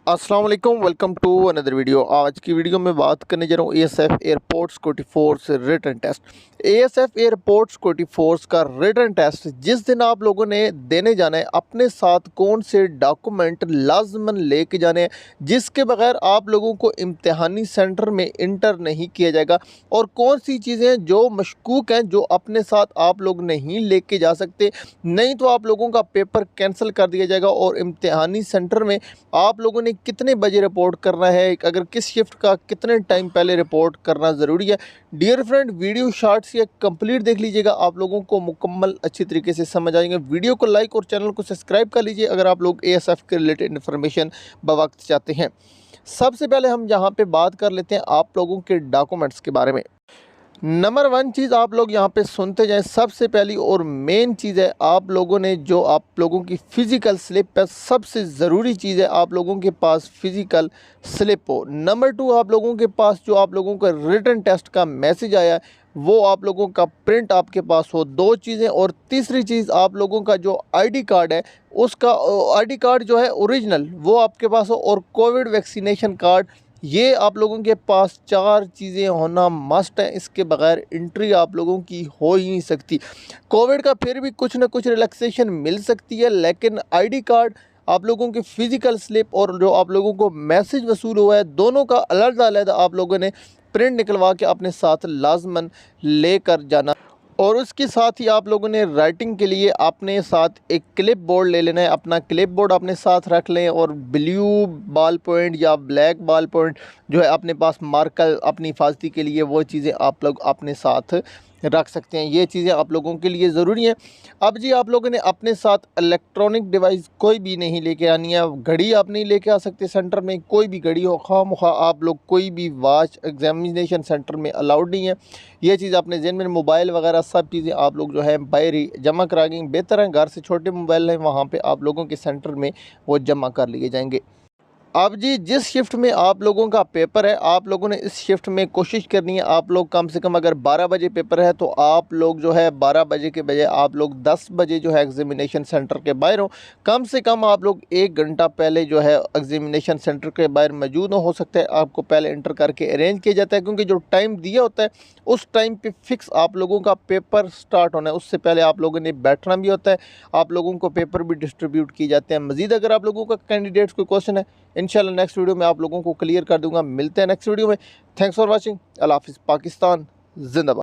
अस्सलाम वालेकुम, welcome to another video. आज की वीडियो में बात करने जा रहा हूँ एएसएफ एयरपोर्ट्स कोटी force written test. ASF airports कोटी फोर्स का रिटन टेस्ट जिस दिन आप लोगों ने देने जाना है, अपने साथ कौन से डॉक्यूमेंट लाजमन लेके जाने हैं जिसके बगैर आप लोगों को इम्तिहानी सेंटर में इंटर नहीं किया जाएगा, और कौन सी चीज़ें जो मशकूक हैं जो अपने साथ आप लोग नहीं लेके जा सकते, नहीं तो आप लोगों का पेपर कैंसिल कर दिया जाएगा। और इम्तिहानी सेंटर में आप लोगों ने कितने बजे रिपोर्ट करना है, अगर किस शिफ्ट का कितने टाइम पहले रिपोर्ट करना ज़रूरी है। डियर फ्रेंड, वीडियो शॉर्ट से कंप्लीट देख लीजिएगा, आप लोगों को मुकम्मल अच्छी तरीके से समझ आएंगे। वीडियो को लाइक और चैनल को सब्सक्राइब कर लीजिए अगर आप लोग एएसएफ के रिलेटेड इन्फॉर्मेशन बवक्त चाहते हैं। सबसे पहले हम यहाँ पे बात कर लेते हैं आप लोगों के डॉक्यूमेंट्स के बारे में। नंबर वन चीज़ आप लोग यहाँ पे सुनते जाएं। सबसे पहली और मेन चीज़ है, आप लोगों ने जो आप लोगों की फ़िज़िकल स्लिप है, सबसे ज़रूरी चीज़ है आप लोगों के पास फ़िज़िकल स्लिप हो। नंबर टू, आप लोगों के पास जो आप लोगों का रिटन टेस्ट का मैसेज आया है वो आप लोगों का प्रिंट आपके पास हो। दो चीज़ें। और तीसरी चीज़, आप लोगों का जो आईडी कार्ड है उसका आईडी कार्ड जो है ओरिजिनल वो आपके पास हो, और कोविड वैक्सीनेशन कार्ड। ये आप लोगों के पास चार चीज़ें होना मस्ट है, इसके बगैर एंट्री आप लोगों की हो ही नहीं सकती। कोविड का फिर भी कुछ ना कुछ रिलैक्सेशन मिल सकती है, लेकिन आईडी कार्ड, आप लोगों की फ़िज़िकल स्लिप और जो आप लोगों को मैसेज वसूल हुआ है, दोनों का अलग-अलग आप लोगों ने प्रिंट निकलवा के अपने साथ लाजमन लेकर जाना। और उसके साथ ही आप लोगों ने राइटिंग के लिए अपने साथ एक क्लिप बोर्ड ले लेना है। अपना क्लिप बोर्ड अपने साथ रख लें, और ब्लू बॉल पॉइंट या ब्लैक बॉल पॉइंट जो है अपने पास मार्कर अपनी हिफाजती के लिए, वो चीज़ें आप लोग अपने साथ रख सकते हैं। ये चीज़ें आप लोगों के लिए ज़रूरी हैं। अब जी, आप लोगों ने अपने साथ इलेक्ट्रॉनिक डिवाइस कोई भी नहीं लेके आनी है। घड़ी आप नहीं लेके आ सकते सेंटर में, कोई भी घड़ी हो, खामखा आप लोग कोई भी वॉच एग्जामिनेशन सेंटर में अलाउड नहीं है। ये चीज़ अपने जहन में, मोबाइल वगैरह सब चीज़ें आप लोग जो है बाहर ही जमा करा गई बेहतर है। घर से छोटे मोबाइल हैं वहाँ पे आप लोगों के सेंटर में वो जमा कर लिए जाएंगे। अब जी, जिस शिफ्ट में आप लोगों का पेपर है, आप लोगों ने इस शिफ्ट में कोशिश करनी है, आप लोग कम से कम, अगर 12 बजे पेपर है तो आप लोग जो है 12 बजे के बजाय आप लोग 10 बजे जो है एग्जामिनेशन सेंटर के बाहर हो। कम से कम आप लोग 1 घंटा पहले जो है एग्जामिनेशन सेंटर के बाहर मौजूद हो सकता है आपको पहले इंटर करके अरेंज किया जाता है, क्योंकि जो टाइम दिया होता है उस टाइम पे फिक्स आप लोगों का पेपर स्टार्ट होना है, उससे पहले आप लोगों ने बैठना भी होता है। आप लोगों को पेपर भी डिस्ट्रीब्यूट किए जाते हैं। मज़ीद अगर आप लोगों का कैंडिडेट्स कोई क्वेश्चन है, इंशाल्लाह नेक्स्ट वीडियो में आप लोगों को क्लियर कर दूंगा। मिलते हैं नेक्स्ट वीडियो में। Thanks for watching. अल्लाह हाफिज़। पाकिस्तान जिंदाबाद।